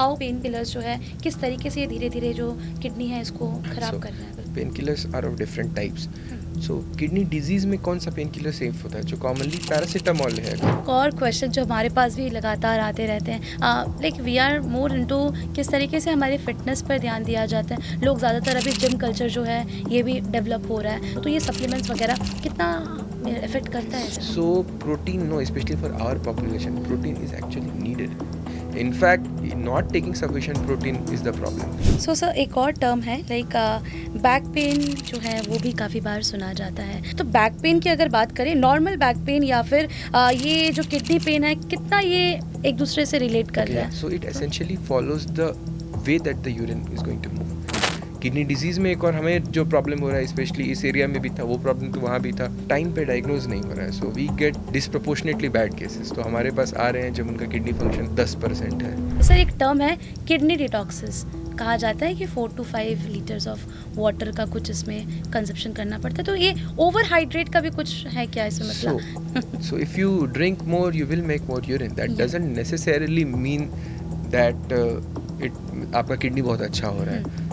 How pain killers जो है किस तरीके से ये धीरे धीरे जो किडनी है इसको खराब कर रहे हैं? Pain killers are of different types. Hmm. So kidney disease में कौन सा पेन किलर सेफ होता है? जो कॉमनली पैरासीटामॉल है. एक और क्वेश्चन जो हमारे पास भी लगातार आते रहते हैं, like we are more into किस तरीके से हमारे फिटनेस पर ध्यान दिया जाता है. लोग ज़्यादातर अभी जिम कल्चर जो है ये भी डेवलप हो रहा है, तो ये सप्लीमेंट्स वगैरह कितना इफेक्ट करता है? So protein, no, especially for our population, protein is actually needed. In fact, not taking sufficient protein is the problem. So sir एक और टर्म है लाइक बैक पेन जो है वो भी काफ़ी बार सुना जाता है. तो बैक पेन की अगर बात करें, नॉर्मल बैक पेन या फिर ये जो किडनी पेन है, कितना ये एक दूसरे से रिलेट कर रहा है? So it essentially follows the way that the urine is going to move. Kidney disease में एक और हमें जो प्रॉब्लम हो रहा है, स्पेशली इस एरिया में भी था, वो प्रॉब्लम तो वहाँ भी था, टाइम पे डायग्नोज नहीं हो रहा है. So we get disproportionately bad cases. तो हमारे पास आ रहे हैं जब उनका किडनी फंक्शन 10% है. सर एक टर्म है किडनी डिटॉक्सिस. कहा जाता है कि 4 to 5 लीटर्स ऑफ वाटर का कुछ इसमें कंजप्शन करना पड़ता है. तो ये ओवर हाइड्रेट का भी कुछ है क्या इसमें मतलब? So if you drink more, you will make more urine. That doesn't necessarily mean that आपका किडनी बहुत अच्छा हो रहा है.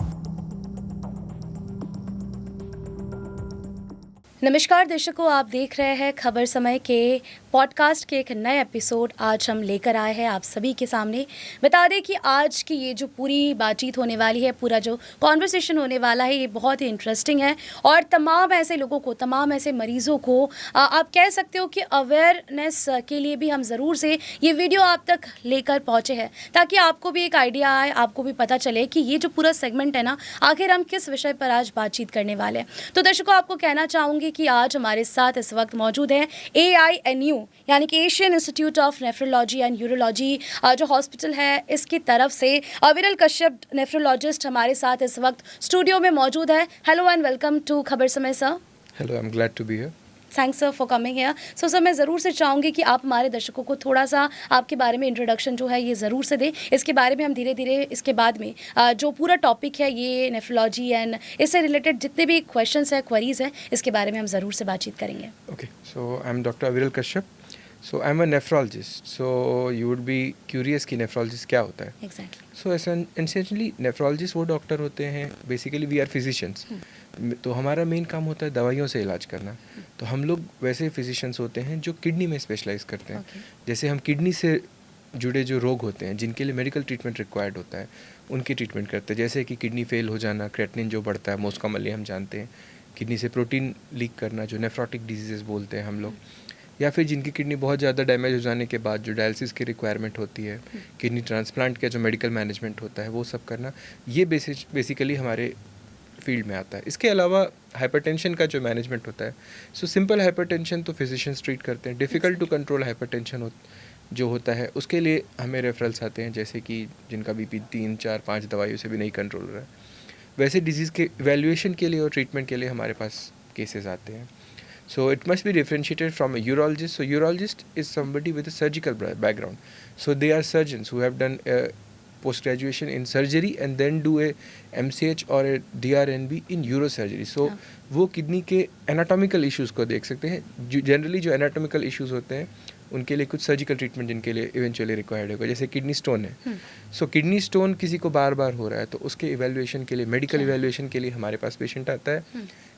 नमस्कार दर्शकों, आप देख रहे हैं खबर समय के पॉडकास्ट के एक नए एपिसोड आज हम लेकर आए हैं आप सभी के सामने. बता दें कि आज की ये जो पूरी बातचीत होने वाली है, पूरा जो कॉन्वर्सेशन होने वाला है, ये बहुत ही इंटरेस्टिंग है और तमाम ऐसे लोगों को, तमाम ऐसे मरीज़ों को आप कह सकते हो कि अवेयरनेस के लिए भी हम ज़रूर से ये वीडियो आप तक लेकर पहुँचे हैं, ताकि आपको भी एक आइडिया आए, आपको भी पता चले कि ये जो पूरा सेगमेंट है ना, आखिर हम किस विषय पर आज बातचीत करने वाले हैं. तो दर्शकों, आपको कहना चाहूँगी कि आज हमारे साथ इस वक्त मौजूद है AINU यानी कि Asian institute of nephrology and urology जो हॉस्पिटल है, इसकी तरफ से विरल कश्यप नेफ्रोलॉजिस्ट हमारे साथ इस वक्त स्टूडियो में मौजूद है. हेलो एंड वेलकम टू खबर समय sir. Hello, I'm glad to be here. Thanks sir for coming here. So sir, मैं ज़रूर से चाहूँगी कि आप हमारे दर्शकों को थोड़ा सा आपके बारे में इंट्रोडक्शन जो है ये ज़रूर से दें. इसके बारे में हम धीरे धीरे इसके बाद में जो पूरा टॉपिक है ये नेफ्रोलॉजी एंड इससे रिलेटेड जितने भी क्वेश्चंस हैं, क्वेरीज हैं, इसके बारे में हम ज़रूर से बातचीत करेंगे. Okay, so I'm Dr. Viral Kashyap. So I'm a nephrologist. So you would be curious कि nephrologist क्या होता है. एग्जैक्टली. So essentially nephrologist वो डॉक्टर होते हैं, बेसिकली वी आर फिजिशियंस. तो हमारा मेन काम होता है दवाइयों से इलाज करना. तो हम लोग वैसे फिजिशियंस होते हैं जो किडनी में स्पेशलाइज करते हैं. जैसे हम किडनी से जुड़े जो रोग होते हैं जिनके लिए मेडिकल ट्रीटमेंट रिक्वायर्ड होता है, उनकी ट्रीटमेंट करते हैं. जैसे कि किडनी फेल हो जाना, क्रेटनिन जो बढ़ता है, मोस्ट कॉमनली हम जानते हैं. किडनी से प्रोटीन लीक करना, जो नेफ्रोटिक डिजीज़ बोलते हैं हम लोग. या फिर जिनकी किडनी बहुत ज़्यादा डैमेज हो जाने के बाद जो डायलिसिस की रिक्वायरमेंट होती है, किडनी ट्रांसप्लांट का जो मेडिकल मैनेजमेंट होता है, वो सब करना, ये बेसिकली हमारे फील्ड में आता है. इसके अलावा हाइपरटेंशन का जो मैनेजमेंट होता है, सो सिंपल हाइपरटेंशन तो फिजिशियंस ट्रीट करते हैं. डिफ़िकल्ट टू कंट्रोल हाइपरटेंशन जो होता है, उसके लिए हमें रेफरल्स आते हैं, जैसे कि जिनका BP 3, 4, 5 दवाइयों से भी नहीं कंट्रोल हो रहा है. वैसे डिजीज़ के इवैल्यूएशन के लिए और ट्रीटमेंट के लिए हमारे पास केसेस आते हैं. So it must be differentiated from a urologist. So urologist is somebody with a surgical background. So they are surgeons who have done post graduation in surgery and then do a MCH or a DRNB in neurosurgery. So वो kidney के anatomical issues को देख सकते हैं. Generally जो anatomical issues होते हैं उनके लिए कुछ सर्जिकल ट्रीटमेंट जिनके लिए इवेंचुअली रिक्वायर्ड होगा. जैसे किडनी स्टोन है. सो किडनी स्टोन किसी को बार बार हो रहा है, तो उसके इवैल्यूएशन के लिए, मेडिकल इवैल्यूएशन के लिए हमारे पास पेशेंट आता है.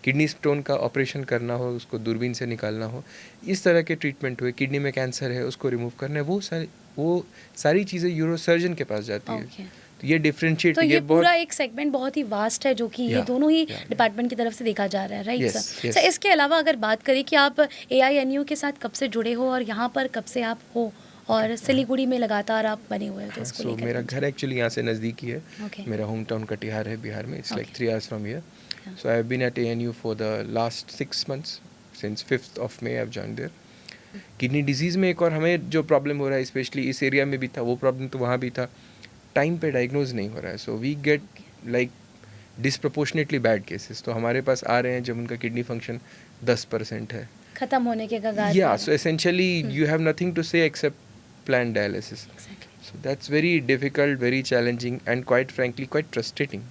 किडनी स्टोन का ऑपरेशन करना हो, उसको दूरबीन से निकालना हो, इस तरह के ट्रीटमेंट हुए. किडनी में कैंसर है, उसको रिमूव करना है, वो सारी चीज़ें यूरोसर्जन के पास जाती है. तो ये डिफरेंशिएट, तो ये पूरा एक सेगमेंट बहुत ही वास्ट है जो कि ये दोनों ही डिपार्टमेंट की तरफ से देखा जा रहा है, राइट सर? सर, इसके अलावा अगर बात करें कि आप AINU के साथ कब से जुड़े हो और यहाँ पर कब से आप हो, और सिलीगुड़ी में लगातार आप बने हुए हो, तो इसको लेकर. मेरा घर एक्चुअली यहाँ से नज़दीक ही है. मेरा होम टाउन कटिहार है, बिहार में. It's like 3 hours from here. So I have been at ANU for the last 6 months. Since 5th of May I have joined there. Kidney disease में एक और हमें जो प्रॉब्लम हो रहा है, स्पेशली इस एरिया में भी था, वो प्रॉब्लम तो वहाँ भी था, टाइम पे डायग्नोज नहीं हो रहा है. So we get like disproportionately bad cases. तो हमारे पास आ रहे हैं जब उनका किडनी फंक्शन 10% है, खत्म होने के कगार. Yeah so essentially you have nothing to say except plan dialysis. So that's very difficult, very challenging and quite frankly quite frustrating.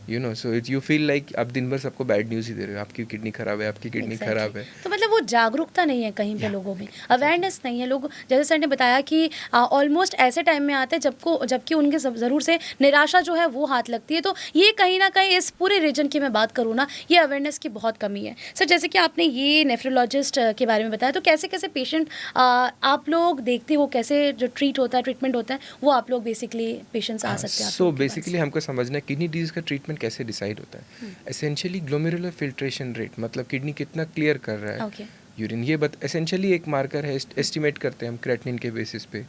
You know, so it you feel like आप दिन भर सबको bad news ही दे रहे हो, आपकी kidney खराब है, आपकी किडनी खराब है। तो मतलब वो जागरूकता नहीं है कहीं पे लोगों में, अवेयरनेस नहीं है। लोग जैसे सर ने बताया कि ऑलमोस्ट ऐसे टाइम में आते हैं जबकि उनके ज़रूर से निराशा जो है वो हाथ लगती है। तो ये कहीं ना कहीं इस पूरे रीजन की मैं बात करूँ ना, ये अवेयरनेस की बहुत कमी है। सर जैसे कि आपने ये नेफ्रोलॉजिस्ट के बारे में बताया, तो कैसे कैसे पेशेंट आप लोग देखते हो, कैसे जो ट्रीटमेंट होता है वो आप लोग बेसिकली पेशेंट्स आ सकते हैं आप सो लोगों के पास? बेसिकली हमको समझना है किडनी डिजीज़ का ट्रीटमेंट कैसे डिसाइड होता है। एसेंशियली ग्लोमेरुलर फिल्ट्रेशन रेट, मतलब किडनी कितना क्लियर कर रहा है ओके। यूरिन, ये एसेंशियली एक मार्कर है, एस्टिमेट करते हैं हम क्रेटनिन के बेसिस पे,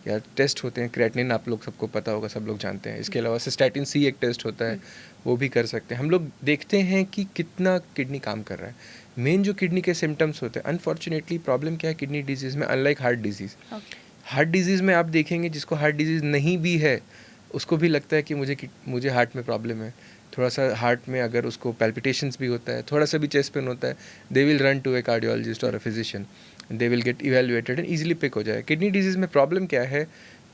या टेस्ट होते हैं क्रेटनिन, आप लोग सबको पता होगा, सब लोग जानते हैं। इसके अलावा सिस्टैटिन सी एक टेस्ट होता है, वो भी कर सकते हैं। हम लोग देखते हैं कि कितना किडनी काम कर रहा है। मेन जो किडनी के सिम्टम्स होते हैं, अनफॉर्चुनेटली प्रॉब्लम क्या है किडनी डिजीज़ में, unlike heart disease, heart disease में आप देखेंगे जिसको हार्ट डिजीज़ नहीं भी है उसको भी लगता है कि मुझे हार्ट में प्रॉब्लम है। थोड़ा सा हार्ट में अगर उसको पैल्पिटेशंस भी होता है, थोड़ा सा भी चेस्ट पेन होता है, they will run to a cardiologist और a physician, they will get evaluated and easily pick हो जाए। किडनी डिजीज़ में प्रॉब्लम क्या है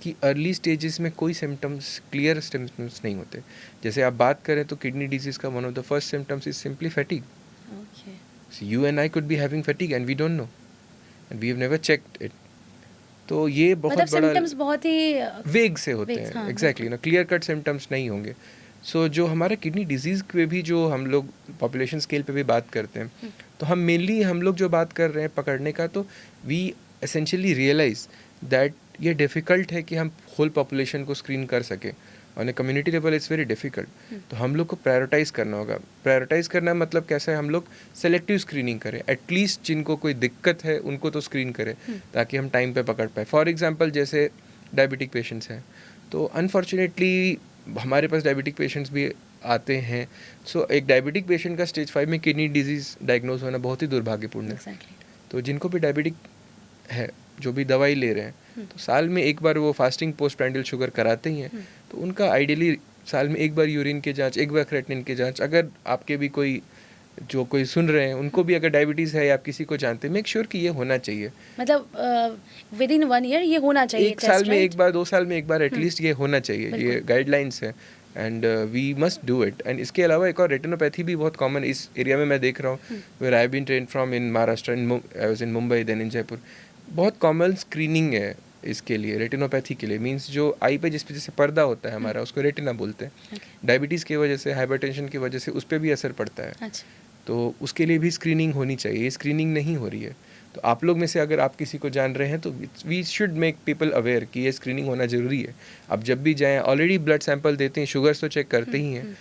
कि अर्ली स्टेजेस में कोई सिम्टम्स, क्लियर सिम्टम्स नहीं होते। जैसे आप बात करें तो किडनी डिजीज़ का one of the first symptoms is simply fatigue. You and I could be having fatigue and we don't know and we have never checked it. तो ये बहुत मतलब बड़ा सिम्टम्स बहुत ही वेग से होते vague, हैं, हाँ, एग्जैक्टली ना, क्लियर कट सिम्टम्स नहीं होंगे। सो जो हमारे किडनी डिजीज़ पे भी जो हम लोग पॉपुलेशन स्केल पे भी बात करते हैं, तो हम लोग जो बात कर रहे हैं पकड़ने का, तो वी एसेंशियली रियलाइज दैट ये डिफ़िकल्ट है कि हम होल पॉपुलेशन को स्क्रीन कर सकें। On a community level it's very difficult. तो हम लोग को प्रायोरिटाइज़ करना होगा। प्रायोरिटाइज़ करना मतलब कैसा है, हम लोग सेलेक्टिव स्क्रीनिंग करें, एटलीस्ट जिनको कोई दिक्कत है उनको तो स्क्रीन करें ताकि हम टाइम पे पकड़ पाए। फॉर एग्जांपल जैसे डायबिटिक पेशेंट्स हैं, तो अनफॉर्चुनेटली हमारे पास डायबिटिक पेशेंट्स भी आते हैं। सो एक डायबिटिक पेशेंट का स्टेज 5 में किडनी डिजीज़ डायग्नोज होना बहुत ही दुर्भाग्यपूर्ण है। तो जिनको भी डायबिटिक है, जो भी दवाई ले रहे हैं, तो साल में एक बार वो फास्टिंग पोस्ट प्राइंडियल शुगर कराते ही हैं। तो उनका आइडियली साल में एक बार यूरिन की जांच, एक बार क्रेटिनिन की जांच, अगर आपके भी कोई सुन रहे हैं उनको भी अगर डायबिटीज़ है या आप किसी को जानते हैं, मेक श्योर कि ये होना चाहिए। मतलब विद इन 1 ईयर ये होना चाहिए एक साल टेस्ट, में राइट? एक बार, 2 साल में एक बार एटलीस्ट ये होना चाहिए, ये गाइडलाइंस है and we must do it. And इसके अलावा एक और रेटिनोपैथी भी बहुत कॉमन इस एरिया में मैं देख रहा हूँ, where I have been trained from in Maharashtra, I was in Mumbai then in Jaipur. बहुत कॉमन स्क्रीनिंग है इसके लिए, रेटिनोपैथी के लिए, मीन्स जो आई पे जिस पे जैसे पर्दा होता है हमारा, उसको रेटिना बोलते हैं। डायबिटीज़ की वजह से, हाइपरटेंशन की वजह से उस पर भी असर पड़ता है। अच्छा। तो उसके लिए भी स्क्रीनिंग होनी चाहिए, ये स्क्रीनिंग नहीं हो रही है। तो आप लोग में से अगर आप किसी को जान रहे हैं तो we should make people aware कि ये स्क्रीनिंग होना ज़रूरी है। आप जब भी जाएं, ऑलरेडी ब्लड सैंपल देते हैं, शुगर्स तो चेक करते ही हैं,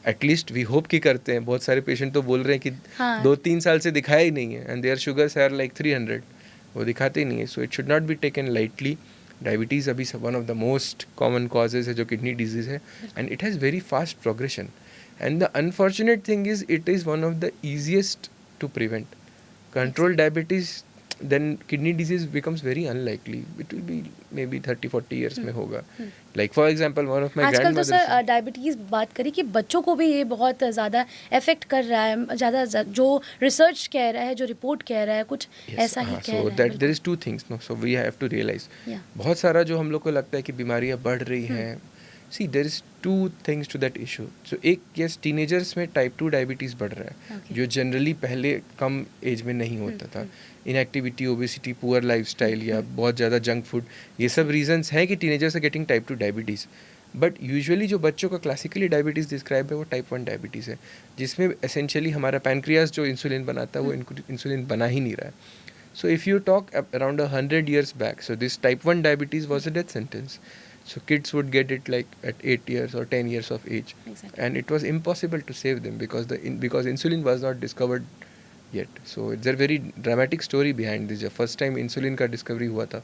एटलीस्ट वी होप कि करते हैं। बहुत सारे पेशेंट तो बोल रहे हैं कि हाँ। 2-3 साल से दिखाया ही नहीं है and there sugars are like 300, वो दिखाते ही नहीं है। So it should not be taken lightly. Diabetes अभी one of the most common causes है जो किडनी डिजीज़ है, and it has very fast progression. And the unfortunate thing is, it is one of the easiest to prevent. Control diabetes, then kidney disease becomes very unlikely. It will be maybe 30-40 years में होगा. Like for example, one of my आजकल तो grandmothers. Sir diabetes बात करी कि बच्चों को भी ये बहुत ज़्यादा इफेक्ट कर रहा है, ज़्यादा जो रिसर्च कह रहा है, जो रिपोर्ट कह रहा है, कुछ ऐसा ही कह So रहा है। that there is two things, no? So we have to realize. बहुत सारा जो हम लोग को लगता है कि बीमारियां बढ़ रही हैं, see there is 2 things to that issue. So एक, यस, टीनेजर्स में टाइप 2 डायबिटीज़ बढ़ रहा है, जो जनरली पहले कम एज में नहीं होता था। इनएक्टिविटी, ओबेसिटी, पुअर लाइफस्टाइल या बहुत ज़्यादा जंक फूड, ये सब रीजंस हैं कि teenagers are getting type 2 diabetes. But usually जो बच्चों का क्लासिकली डायबिटीज़ डिस्क्राइब है वो टाइप 1 डायबिटीज़ है, जिसमें एसेंशियली हमारा पैनक्रियाज जो इंसुलिन बनाता है वो इंसुलिन बना ही नहीं रहा है। So if you talk around 100 years back, so this type 1 diabetes was a death sentence. So kids would get it like at 8 years or 10 years of age. Exactly. And it was impossible to save them because because insulin was not discovered yet. So it's a very dramatic story behind this. The first time insulin ka discovery hua tha.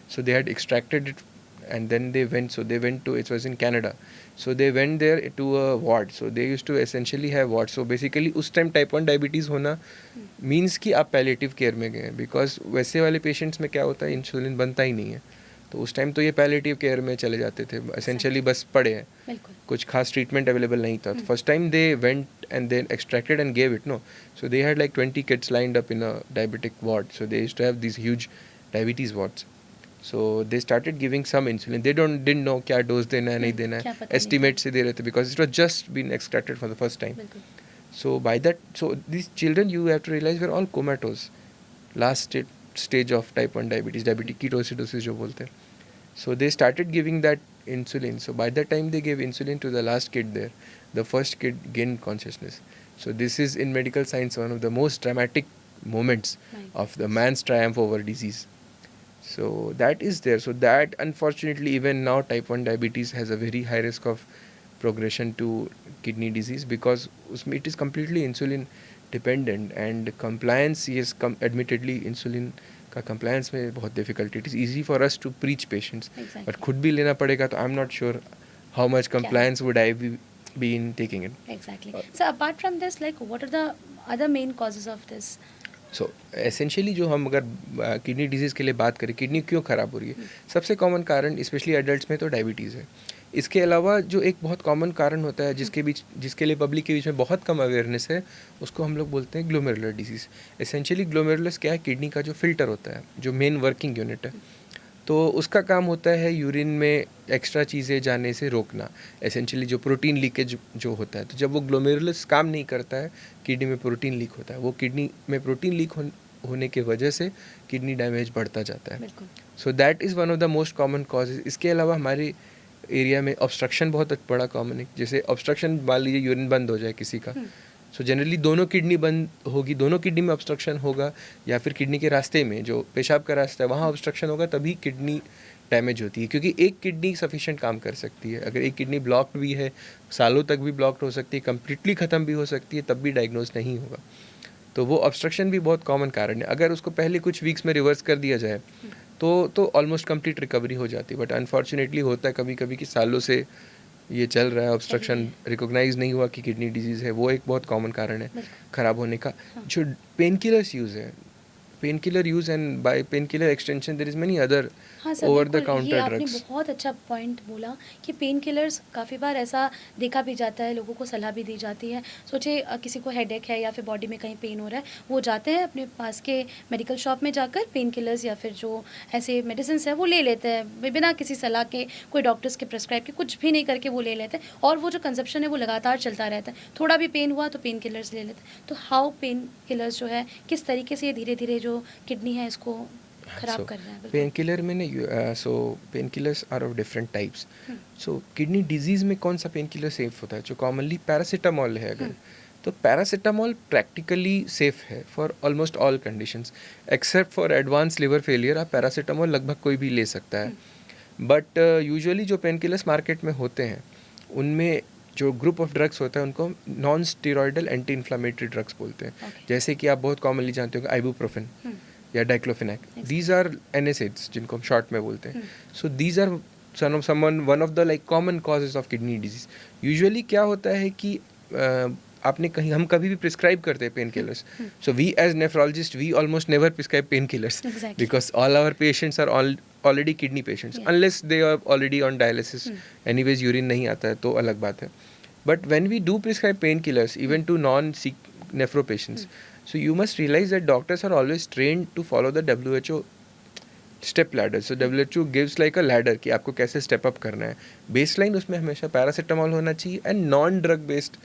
So they had extracted it and then they went to, it was in Canada. So they went there to a ward. So they used to essentially have wards. So basically उस time type 1 diabetes होना means कि आप palliative care में गए, because वैसे वाले patients में क्या होता है, इंसुलिन बनता ही नहीं है। तो उस टाइम तो ये पैलेटिव केयर में चले जाते थे, एसेंशियली बस पड़े हैं, कुछ खास ट्रीटमेंट अवेलेबल नहीं था। First time they went and they extracted and gave it, no, so they had like 20 kids lined up in a diabetic ward. So they used to have this huge diabetes wards. So they started giving some insulin. They didn't know क्या dose देना है नहीं देना क्या है, पता नहीं estimate था। से दे रहे थे because it was just been extracted for the first time. बिल्कुल। So by that, so these children, you have to realize, were all comatose, last stage of type 1 diabetes, diabetic ketoacidosis जो बोलते हैं. So they started giving that insulin. So by the time they gave insulin to the last kid there, the first kid gained consciousness. So this is in medical science one of the most dramatic moments of the man's triumph over disease. So that is there. So that unfortunately even now type 1 diabetes has a very high risk of progression to kidney disease because उसमें it is completely insulin dependent and compliance is admittedly insulin का compliance में बहुत difficult. It is easy for us to preach patients, Exactly. but खुद भी लेना पड़ेगा तो I'm not sure how much compliance would I be in taking it. Exactly. So apart from this, like what are the other main causes of this? So essentially जो हम अगर kidney disease के लिए बात करें, किडनी क्यों ख़राब हो रही है, सबसे कॉमन कारण स्पेशली एडल्ट्स में तो डायबिटीज़ है. इसके अलावा जो एक बहुत कॉमन कारण होता है जिसके लिए पब्लिक के बीच में बहुत कम अवेयरनेस है, उसको हम लोग बोलते हैं ग्लोमेरुलर डिजीज़. एसेंशियली ग्लोमेरुलस क्या है, किडनी का जो फिल्टर होता है, जो मेन वर्किंग यूनिट है, तो उसका काम होता है यूरिन में एक्स्ट्रा चीज़ें जाने से रोकना. एसेंशियली जो प्रोटीन लीकेज जो होता है, तो जब वो ग्लोमेरुलस काम नहीं करता है, किडनी में प्रोटीन लीक होता है. वो किडनी में प्रोटीन लीक होने के वजह से किडनी डैमेज बढ़ता जाता है. So that is one of the most common causes. इसके अलावा हमारे एरिया में ऑब्स्ट्रक्शन बहुत बड़ा कॉमन है. जैसे ऑब्स्ट्रक्शन मान लीजिए यूरिन बंद हो जाए किसी का, सो जनरली दोनों किडनी बंद होगी, दोनों किडनी में ऑब्स्ट्रक्शन होगा, या फिर किडनी के रास्ते में जो पेशाब का रास्ता है वहाँ ऑब्स्ट्रक्शन होगा, तभी किडनी डैमेज होती है. क्योंकि एक किडनी सफिशिएंट काम कर सकती है. अगर एक किडनी ब्लॉक्ड भी है, सालों तक भी ब्लॉक्ड हो सकती है, कम्प्लीटली ख़त्म भी हो सकती है, तब भी डायग्नोज नहीं होगा. तो वो ऑब्स्ट्रक्शन भी बहुत कॉमन कारण है. अगर उसको पहले कुछ वीक्स में रिवर्स कर दिया जाए तो ऑलमोस्ट कंप्लीट रिकवरी हो जाती है. बट अनफॉर्चुनेटली होता है कभी कभी कि सालों से ये चल रहा है, ऑब्स्ट्रक्शन रिकॉग्नाइज नहीं हुआ कि किडनी डिजीज़ है. वो एक बहुत कॉमन कारण है ख़राब होने का. जो पेन किलर्स यूज़ है, pain killer use and by pain killer extension there is many other over the counter आपने ड्रग्स. बहुत अच्छा पॉइंट बोला कि पेन किलर्स काफ़ी बार ऐसा देखा भी जाता है, लोगों को सलाह भी दी जाती है. सोचे किसी को हेडेक है या फिर बॉडी में कहीं पेन हो रहा है, वो जाते हैं अपने पास के मेडिकल शॉप में जाकर पेन किलर्स या फिर जो ऐसे मेडिसिन है वो ले लेते हैं बिना किसी सलाह के, कोई डॉक्टर्स के प्रेस्क्राइब के, कुछ भी नहीं करके वो ले लेते हैं. और वो जो कंजप्शन है वो लगातार चलता रहता है. थोड़ा भी पेन हुआ तो पेन किलर्स ले लेते हैं. तो हाउ पेन किलर्स जो है किस तरीके से ये धीरे धीरे जो किडनी है इसको खराब कर रहा है. पेन किलर में ना, so pain killers are of different types. So kidney disease में कौन सा पेन किलर सेफ होता है? जो कॉमनली पैरासीटामॉल है अगर, तो पैरासीटामॉल प्रैक्टिकली सेफ है for almost all conditions except for advance liver failure. आप पैरासीटामॉल लगभग कोई भी ले सकता है. बट यूजुअली जो पेन किलर्स मार्केट में होते हैं उनमें जो ग्रुप ऑफ ड्रग्स होता है उनको non steroidal anti inflammatory drugs बोलते हैं. जैसे कि आप बहुत कॉमनली जानते हो आइबुप्रोफेन या डाइक्लोफेनाक. दीज आर एनएसएइड्स जिनको हम शॉर्ट में बोलते हैं. So these are one of the like common causes of kidney disease. Usually क्या होता है कि आपने कहीं, हम कभी भी प्रिस्क्राइब करते हैं pain killers. So we as nephrologist we almost never prescribe pain killers because all our patients are already kidney patients unless they are already on dialysis. Anyways urine नहीं आता है तो अलग बात है. But when we do prescribe pain killers even to non nephro patients, so you must realize that doctors are always trained to follow the WHO step ladder. So WHO gives like a ladder कि आपको कैसे step up करना है. Baseline उसमें हमेशा paracetamol होना चाहिए and non drug based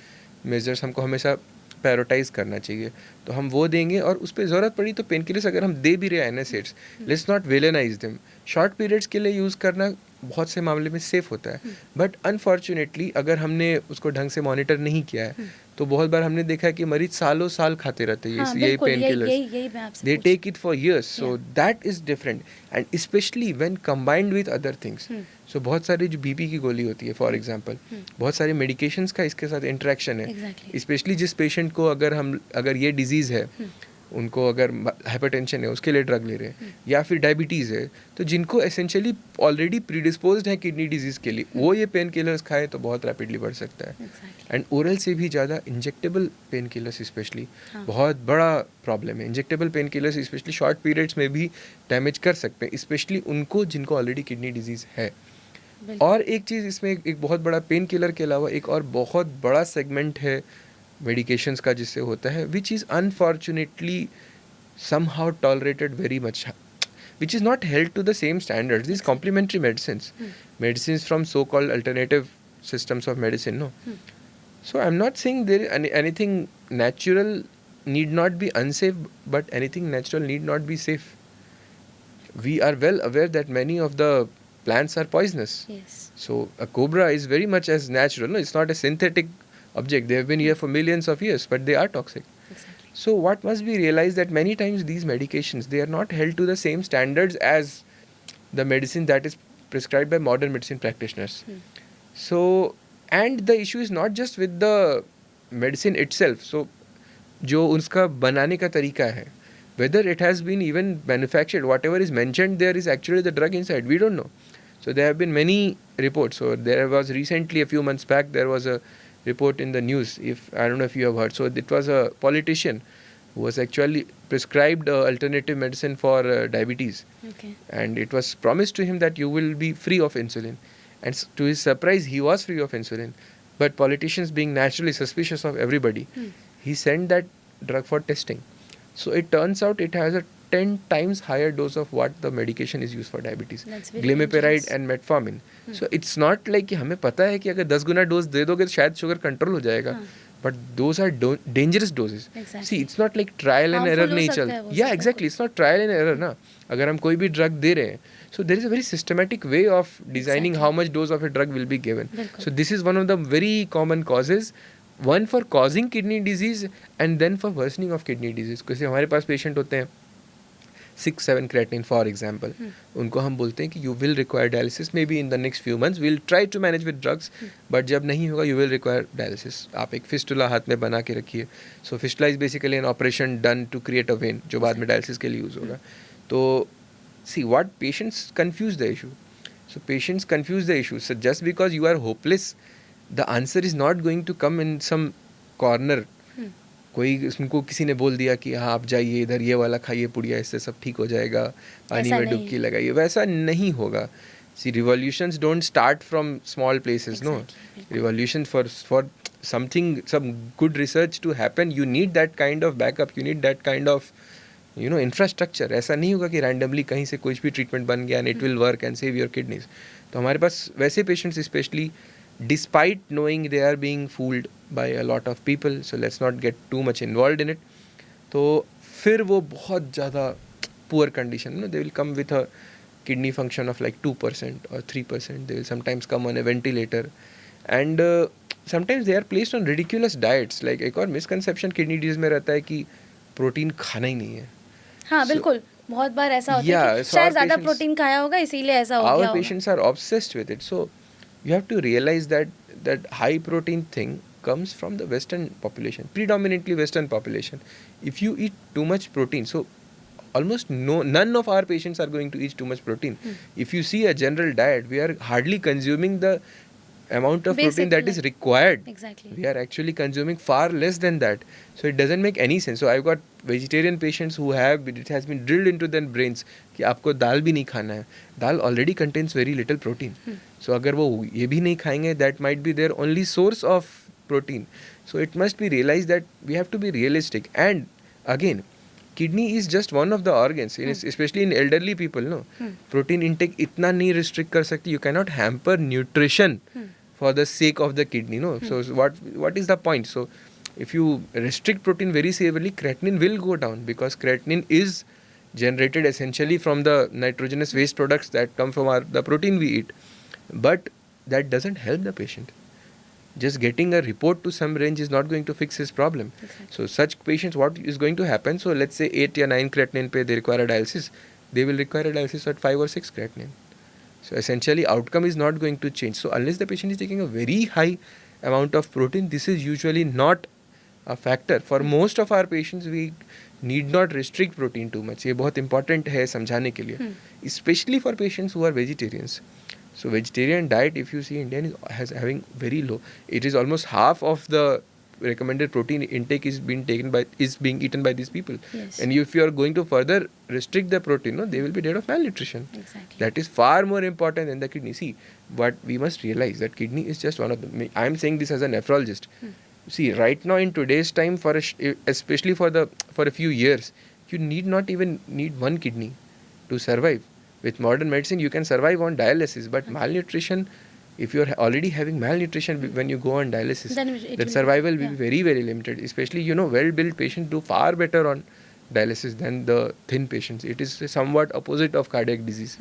measures हमको हमेशा प्रायोरिटाइज करना चाहिए. तो हम वो देंगे और उस पर ज़रूरत पड़ी तो पेन किलर्स अगर हम दे भी रहे हैं NSAIDs, let's not villainise them. Short periods के लिए यूज़ करना बहुत से मामले में सेफ होता है. बट अनफॉर्चुनेटली अगर हमने उसको ढंग से मॉनिटर नहीं किया है तो बहुत बार हमने देखा है कि मरीज सालों साल खाते रहते हैं यही pain killers. They take it for years. So that is different and specially when combined with other things. So बहुत सारी जो बीपी की गोली होती है फॉर एग्जांपल, बहुत सारे मेडिकेशंस का इसके साथ इंटरेक्शन है. स्पेशली जिस पेशेंट को अगर ये डिजीज़ है, उनको अगर हाइपरटेंशन है उसके लिए ड्रग ले रहे हैं, या फिर डायबिटीज़ है, तो जिनको एसेंशियली ऑलरेडी प्रीडिस्पोज्ड है किडनी डिजीज़ के लिए, वो ये पेन किलर्स खाएं तो बहुत रैपिडली बढ़ सकता है. एंड ओरल से भी ज़्यादा इंजेक्टेबल पेन किलर्स स्पेशली बहुत बड़ा प्रॉब्लम है. Injectable pain killers specially short periods में भी डैमेज कर सकते हैं, स्पेशली उनको जिनको ऑलरेडी किडनी डिजीज़ है. और एक चीज़ इसमें एक बहुत बड़ा पेन किलर के अलावा एक और बहुत बड़ा सेगमेंट है मेडिकेशंस का जिससे होता है, which is unfortunately somehow tolerated very much. which is not held to the same standards. These complementary medicines, medicines from so-called alternative systems of medicine, no. So I'm not saying there anything natural need not be unsafe, but anything natural need not be safe. We are well aware that many of the plants are poisonous. Yes. So a cobra is very much as natural. No, it's not a synthetic object. They have been here for millions of years, but they are toxic. Exactly. So what must be realized that many times these medications, they are not held to the same standards as the medicine that is prescribed by modern medicine practitioners. So, and the issue is not just with the medicine itself. So जो उसका बनाने का तरीका है, whether it has been even manufactured, whatever is mentioned there is actually the drug inside, we don't know. So there have been many reports. So there was recently, a few months back, there was a report in the news, if I don't know if you have heard. So it was a politician who was actually prescribed alternative medicine for diabetes. Okay. And it was promised to him that you will be free of insulin. And to his surprise, he was free of insulin. But politicians, being naturally suspicious of everybody, he sent that drug for testing. So it turns out it has a 10 times higher dose of what the medication is used for diabetes. That's very Glimepiride dangerous. and metformin. So it's not like कि हमें पता है कि अगर 10 गुना dose दे दोगे तो शायद sugar control हो जाएगा. But those are dangerous doses. Exactly. See, it's not like trial and Harmful error हो नहीं सकता चल. है वो Yeah, सब exactly. It's not trial and error ना. अगर हम कोई भी drug दे रहे हैं, so there is a very systematic way of designing how much dose of a drug will be given. बिल्कुल. So this is one of the very common causes. One for causing kidney disease and then for worsening of kidney disease. जैसे हमारे पास patient होते हैं 6-7 creatinine for example, उनको हम बोलते हैं कि you will require dialysis maybe in the next few months. We'll try to manage with drugs, but जब नहीं होगा you will require dialysis. आप एक fistula हाथ में बना के रखिए. So fistula is basically an operation done to create a vein जो बाद में dialysis के लिए use होगा. तो see what patients confuse the issue. So patients confuse the issue. So just because you are hopeless, the answer is not going to come in some corner. कोई उनको किसी ने बोल दिया कि हाँ आप जाइए इधर ये वाला खाइए पुड़िया इससे सब ठीक हो जाएगा, पानी में डुबकी लगाइए, वैसा नहीं होगा. See, revolutions don't start from small places, no. Revolution for something, some good research to happen, you need that kind of backup, you need that kind of infrastructure. ऐसा नहीं होगा कि randomly कहीं से कुछ भी treatment बन गया and it will work and save your kidneys. तो हमारे पास वैसे patients especially, despite knowing they are being fooled by a lot of people, so let's not get too much involved in it. तो फिर वो बहुत ज़्यादा poor condition, they will come with a kidney function of like 2% or 3%. They will sometimes come on a ventilator, and sometimes they are placed on ridiculous diets. Like एक और misconception kidney disease में रहता है कि protein खाना ही नहीं है. हाँ बिल्कुल, बहुत बार ऐसा होता है Yeah, कि so शायद our ज़्यादा patients- प्रोटीन खाया होगा इसीलिए ऐसा हो गया Our होगा. patients are obsessed with it. So you have to realize that high protein thing comes from the Western population, predominantly Western population. If you eat too much protein, so almost none of our patients are going to eat too much protein. If you see a general diet, we are hardly consuming the amount of Basic, protein that is like- required. Exactly. We are actually consuming far less than that. So it doesn't make any sense. So I've got vegetarian patients who have, it has been drilled into their brains कि आपको दाल भी नहीं खाना है. दाल already contains very little protein. So अगर वो ये भी नहीं खाएंगे, that might be their only source of protein. So it must be realized that we have to be realistic. And again, kidney is just one of the organs, especially in elderly people. No, protein intake इतना नहीं restrict कर सकती. You cannot hamper nutrition for the sake of the kidney. No, so what is the point? So if you restrict protein very severely, creatinine will go down, because creatinine is generated essentially from the nitrogenous waste products that come from the protein we eat. But that doesn't help the patient. Just getting a report to some range is not going to fix his problem. Exactly. So such patients, what is going to happen? So let's say 8 or 9 creatinine pe they require a dialysis. They will require a dialysis at 5 or 6 creatinine. So essentially outcome is not going to change. So unless the patient is taking a very high amount of protein, this is usually not a factor. For most of our patients, we need not restrict protein too much. ये बहुत important है समझाने के लिए. Especially for patients who are vegetarians. So vegetarian diet, if you see, Indian is having very low. It is almost half of the recommended protein intake is being eaten by these people. Yes. And if you are going to further restrict the protein, they will be dead of malnutrition. Exactly. That is far more important than the kidney. See, but we must realize that kidney is just one of the. I am saying this as a nephrologist. See, right now in today's time, especially for a few years, you need not even need one kidney. to survive. With modern medicine, you can survive on dialysis, but malnutrition, if you're already having malnutrition when you go on dialysis, Then it that will survival will yeah. be very, very limited. Especially, well-built patients do far better on dialysis than the thin patients. It is somewhat opposite of cardiac disease.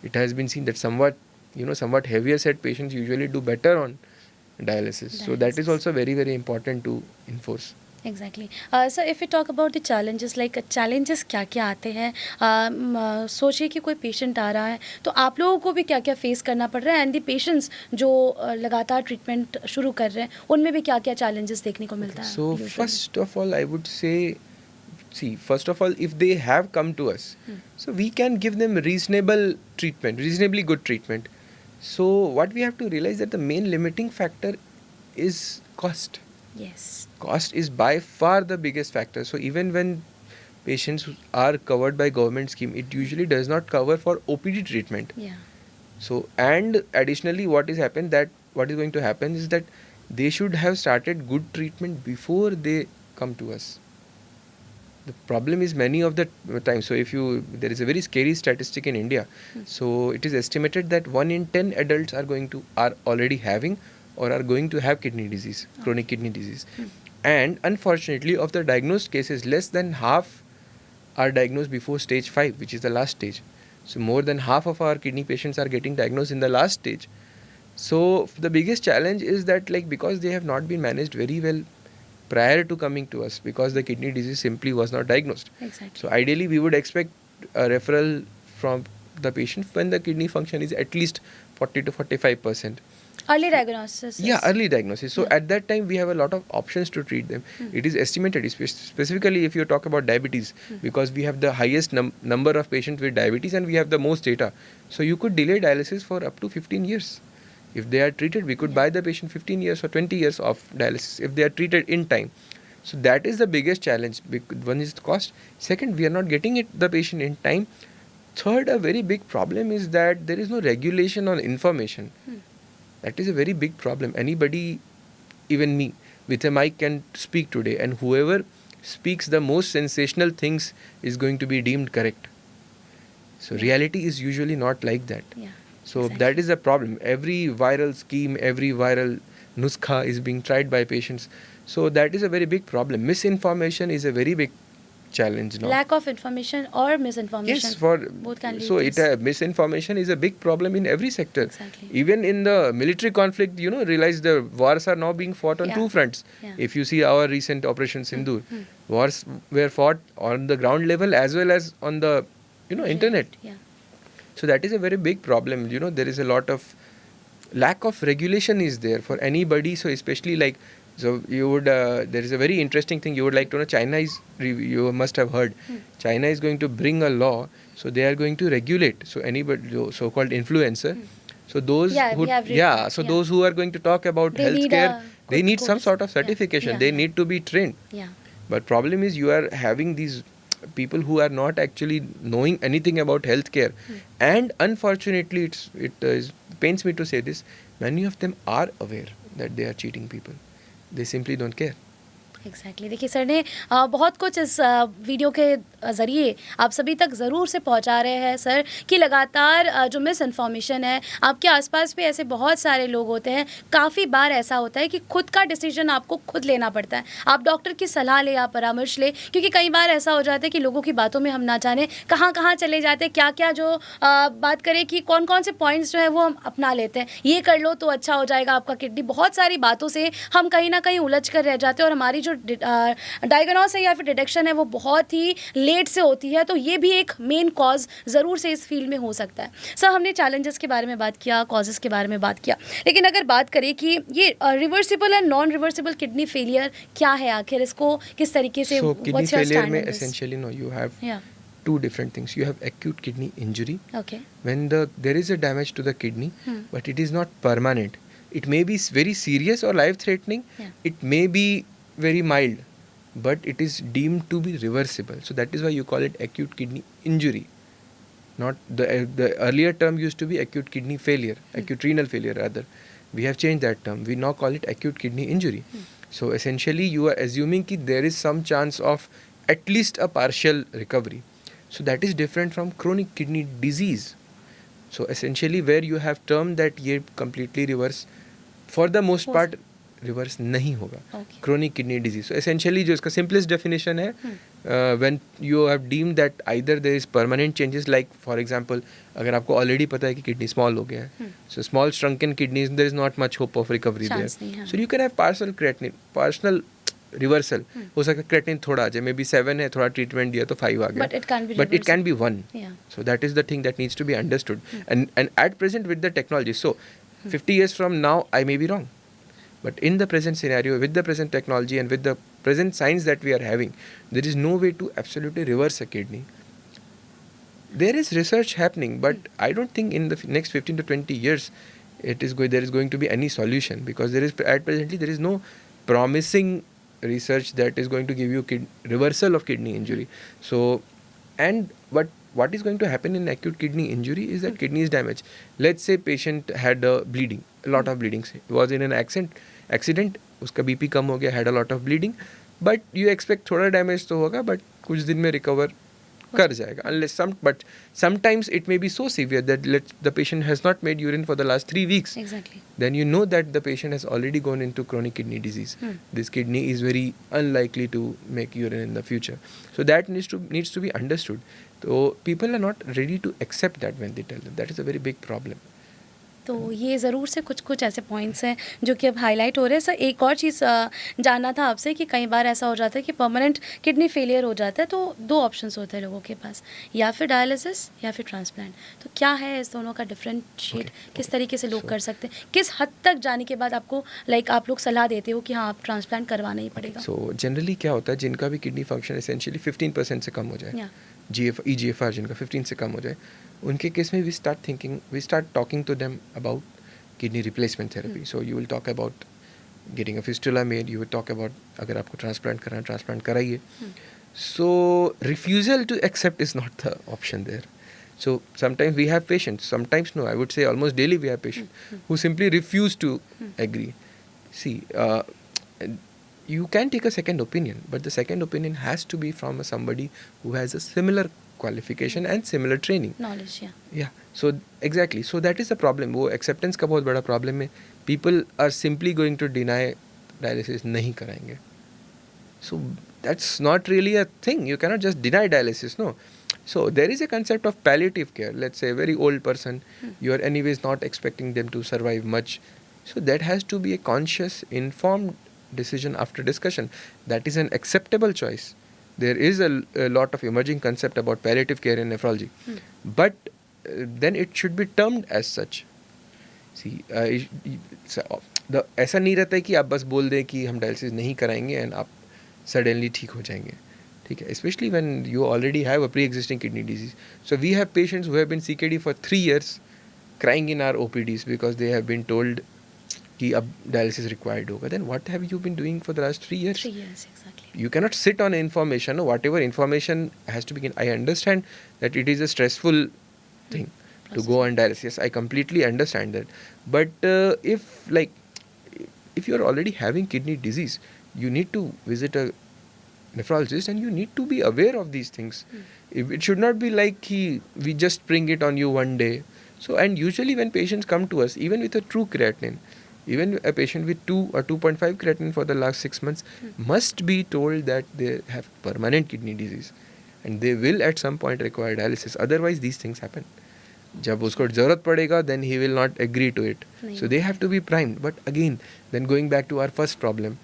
It has been seen that somewhat heavier set patients usually do better on dialysis. So that is Dialysis. also very, very important to enforce. Exactly sir, if you talk about the challenges, like challenges क्या क्या आते हैं? सोचिए कि कोई patient आ रहा है, तो आप लोगों को भी क्या क्या फेस करना पड़ रहा है, एंड द पेशेंट्स जो लगातार ट्रीटमेंट शुरू कर रहे हैं उनमें भी क्या क्या चैलेंजेस देखने को मिलता है? So first of all, I would say, first of all, if they have come to us, so we can give them reasonably good treatment. So what we have to realize that the main limiting factor is cost. Yes. Cost is by far the biggest factor. So even when patients are covered by government scheme, it usually does not cover for OPD treatment. या. So, and additionally, what is going to happen is that they should have started good treatment before they come to us. The problem is many of the time. So there is a very scary statistic in India. So it is estimated that 1 in 10 adults are already having or are going to have kidney disease, chronic kidney disease. And unfortunately, of the diagnosed cases, less than half are diagnosed before stage 5, which is the last stage. So more than half of our kidney patients are getting diagnosed in the last stage. So the biggest challenge is that, because they have not been managed very well prior to coming to us, because the kidney disease simply was not diagnosed. Exactly. So ideally, we would expect a referral from the patient when the kidney function is at least 40 to 45%. Early diagnosis. Yeah, early diagnosis. So at that time, we have a lot of options to treat them. It is estimated, specifically if you talk about diabetes, because we have the highest number of patients with diabetes and we have the most data. So you could delay dialysis for up to 15 years. If they are treated, we could buy the patient 15 years or 20 years of dialysis if they are treated in time. So that is the biggest challenge. One is the cost. Second, we are not getting the patient in time. Third, a very big problem is that there is no regulation on information. That is a very big problem. Anybody, even me, with a mic can speak today, and whoever speaks the most sensational things is going to be deemed correct. So reality is usually not like that. Yeah. So Exactly. that is a problem. Every viral scheme, every viral nuskha is being tried by patients. So that is a very big problem. Misinformation is a very big challenge now. Lack of information or misinformation. Yes, both can lead so to misinformation is a big problem in every sector. Exactly. Even in the military conflict, realize the wars are now being fought on Yeah. two fronts. Yeah. If you see our recent Operation Sindoor, wars were fought on the ground level as well as on the internet. Yeah. So that is a very big problem. There is a lot of lack of regulation is there for anybody. So especially you would there is a very interesting thing you would like to know. You must have heard, China is going to bring a law. So they are going to regulate. So anybody, so-called influencer. So those those who are going to talk about healthcare, they need some sort of certification. They need to be trained. Yeah. But problem is you are having these people who are not actually knowing anything about healthcare, and unfortunately it pains me to say this, many of them are aware that they are cheating people. They simply don't care. Exactly. देखिए sir ने बहुत कुछ इस video के ज़रिए आप सभी तक ज़रूर से पहुंचा रहे हैं सर, कि लगातार जो मिस इन्फॉर्मेशन है, आपके आसपास भी ऐसे बहुत सारे लोग होते हैं. काफ़ी बार ऐसा होता है कि खुद का डिसीजन आपको खुद लेना पड़ता है. आप डॉक्टर की सलाह लें, आप परामर्श लें, क्योंकि कई बार ऐसा हो जाता है कि लोगों की बातों में हम ना जाने कहाँ कहाँ चले जाते हैं, क्या क्या जो बात करें कि कौन कौन से पॉइंट्स जो है वो हम अपना लेते हैं. ये कर लो तो अच्छा हो जाएगा आपका किडनी. बहुत सारी बातों से हम कहीं ना कहीं उलझ कर रह जाते हैं और हमारी जो डायग्नोस है या फिर डिटेक्शन है वो बहुत ही लेट से होती है. तो ये भी एक मेन कॉज ज़रूर से इस फील्ड में हो सकता है. सर, हमने चैलेंजेस के बारे में बात किया, कॉजेज़ के बारे में बात किया, लेकिन अगर बात करें कि ये reversible and non reversible kidney failure क्या है, आखिर इसको किस तरीके से, So kidney what's your failure stand में on this? essentially you have Yeah. two different things. You have acute kidney injury, Okay. when there is a damage to the kidney, but it is not permanent. It may be very serious or life-threatening. Yeah. It may be very mild, but it is deemed to be reversible. So that is why you call it acute kidney injury. Not the earlier term used to be acute kidney failure, acute renal failure rather. We have changed that term. We now call it acute kidney injury. So essentially you are assuming that there is some chance of at least a partial recovery. So that is different from chronic kidney disease. So essentially where you have term that ये completely reverse, for the most part reverse नहीं होगा. Okay. Chronic kidney disease. So essentially जो इसका simplest definition है, when you have deemed that either there is permanent changes, like for example अगर आपको already पता है कि kidney small हो गया है, so small shrunken kidneys, there is not much hope of recovery there. Chance नहीं है. So you can have partial creatinine, partial reversal हो सकता है, क्रेटिनिन थोड़ा आ जाए, मे बी 7 है, थोड़ा ट्रीटमेंट दिया तो 5 आ गया, but it can be 1. So that is the thing that needs to be understood, and at present with the technology, so 50 years from now I may be wrong, but in the present scenario with the present technology and with the present science that we are having, there is no way to absolutely reverse a kidney. There is research happening, but I don't think in the next 15 to 20 years there is going to be any solution, because there is at presently there is no promising research that is going to give you reversal of kidney injury. So, and what is going to happen in acute kidney injury is that kidney is damaged. Let's say patient had bleeding, a lot of bleeding, was in an accident, उसका BP कम हो गया, had a lot of bleeding, but you expect थोड़ा damage तो होगा, but कुछ दिन में recover कर जाएगा, unless but sometimes it may be so severe that the patient has not made urine for the last 3 weeks. Exactly. Then you know that the patient has already gone into chronic kidney disease. This kidney is very unlikely to make urine in the future. So that needs to be understood. So people are not ready to accept that when they tell them. That is a very big problem. तो ये ज़रूर से कुछ ऐसे points हैं जो कि अब हाईलाइट हो रहे हैं. सर, एक और चीज़ जानना था आपसे कि कई बार ऐसा हो जाता है कि परमानेंट किडनी फेलियर हो जाता है, तो 2 ऑप्शंस होते हैं लोगों के पास, या फिर डायलिसिस या फिर ट्रांसप्लांट. तो क्या है इस दोनों का डिफरेंशिएट, किस तरीके से लोग कर सकते हैं, किस हद तक जाने के बाद आपको आप लोग सलाह देते हो कि हाँ आप ट्रांसप्लांट करवाना ही पड़ेगा? सो जनरली क्या होता है, जिनका भी किडनी फंक्शन एसेंशियली 15% से कम हो जाए, EGFR जिनका 15 से कम हो जाए, उनके केस में we start talking to them about kidney replacement therapy. So you will talk about getting a fistula made, you will talk about अगर आपको ट्रांसप्लांट करना है ट्रांसप्लांट कराइए. So refusal to accept is not the option there. So sometimes we have patients, sometimes no, I would say almost daily we have patients who simply refuse to agree. See, you can take a second opinion, but the second opinion has to be from somebody who has a similar qualification and similar training. Knowledge, Yeah. So exactly. So that is the problem. वो acceptance का बहुत बड़ा problem है. People are simply going to deny dialysis, नहीं कराएंगे. So that's not really a thing. You cannot just deny dialysis, no. So there is a concept of palliative care. Let's say a very old person, you are anyways not expecting them to survive much. So that has to be a conscious, informed decision after discussion. That is an acceptable choice. There is a lot of emerging concept about palliative care in nephrology. But then it should be termed as such. See, ऐसा नहीं रहता है कि आप बस बोल दें कि हम डायलिसिस नहीं कराएंगे एंड आप सडनली ठीक हो जाएंगे. ठीक है, especially when you already have a pre-existing kidney disease. So we have patients who have been CKD for 3 years crying in our OPDs because they have been told कि अब dialysis required होगा. Then what have you been doing for the last 3 years? 3 years, exactly. You cannot sit on information. No, whatever information has to be. I understand that it is a stressful thing to go on dialysis. I completely understand that. But if you are already having kidney disease, you need to visit a nephrologist and you need to be aware of these things. It should not be like we just bring it on you one day. So, and usually when patients come to us, even with a true creatinine, even a patient with 2 or 2.5 creatinine for the last 6 months must be told that they have permanent kidney disease and they will at some point require dialysis. Otherwise these things happen. जब उसको ज़रूरत पड़ेगा then he will not agree to it. So they have to be primed. But again, then going back to our first problem,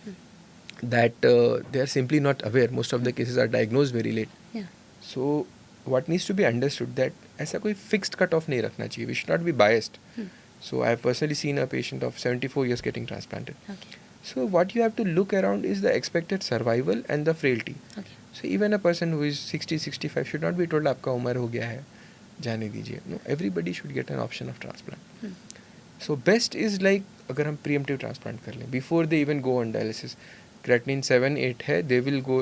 that they are simply not aware. Most of the cases are diagnosed very late. Yeah. So what needs to be understood that ऐसा कोई fixed cut off नहीं रखना चाहिए. We should not be biased. So I have personally seen a patient of 74 years getting transplanted. Okay. So what you have to look around is the expected survival and the frailty. Okay. So even a person who is 60, 65 should not be told आपका उम्र हो गया है, जाने दीजिए. No, everybody should get an option of transplant. So best is like अगर हम preemptive transplant कर लें before they even go on dialysis. Creatinine 7-8 है, they will go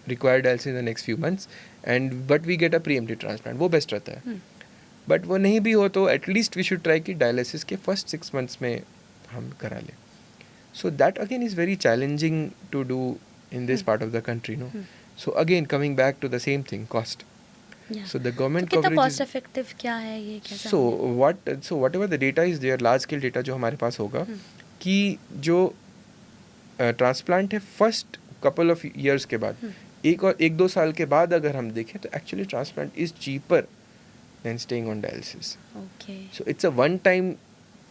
require dialysis in the next few months, but we get a preemptive transplant. वो best रहता है. But वो नहीं भी हो तो at least we should try कि dialysis के first 6 months में हम करा लें. So that again is very challenging to do in this part of the country, no. So again coming back to the same thing, cost. Yeah. So the तो government कितना coverage cost is effective क्या है ये, कैसा so है? whatever the data is there, large scale data जो हमारे पास होगा कि जो ट्रांसप्लांट है फर्स्ट कपल ऑफ ईयर्स के बाद, एक दो साल के बाद अगर हम देखें तो actually transplant is cheaper than staying on dialysis. Okay. So it's a one time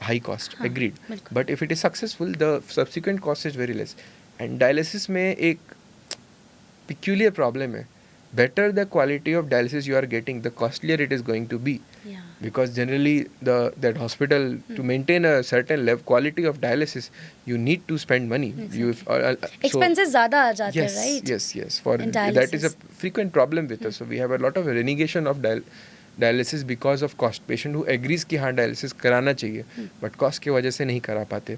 high cost, हाँ, agreed. बिल्कुल. But if it is successful, the subsequent cost is very less. And dialysis में एक peculiar problem है. Better the quality of dialysis you are getting, the costlier it is going to be. Yeah. Because generally that hospital to maintain a certain level quality of dialysis, you need to spend money. You so expenses ज़्यादा आ जाते हैं, yes, right? yes. For In that is a dialysis. frequent problem with us. So we have a lot of renegation of dialysis because of cost. Patient who agrees कि हाँ dialysis कराना चाहिए, but cost की वजह से नहीं करा पाते.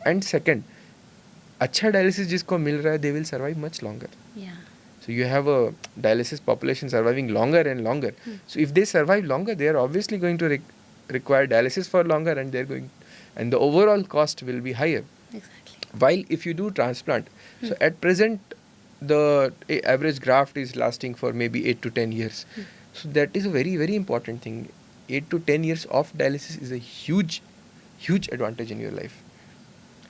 And second, अच्छा dialysis जिसको मिल रहा है, they will survive much longer. Yeah. So you have a dialysis population surviving longer and longer. So if they survive longer, they are obviously going to require dialysis for longer, and the overall cost will be higher. Exactly. While if you do transplant, so at present the average graft is lasting for maybe 8 to 10 years. So that is a very, very important thing. 8 to 10 years of dialysis is a huge advantage in your life.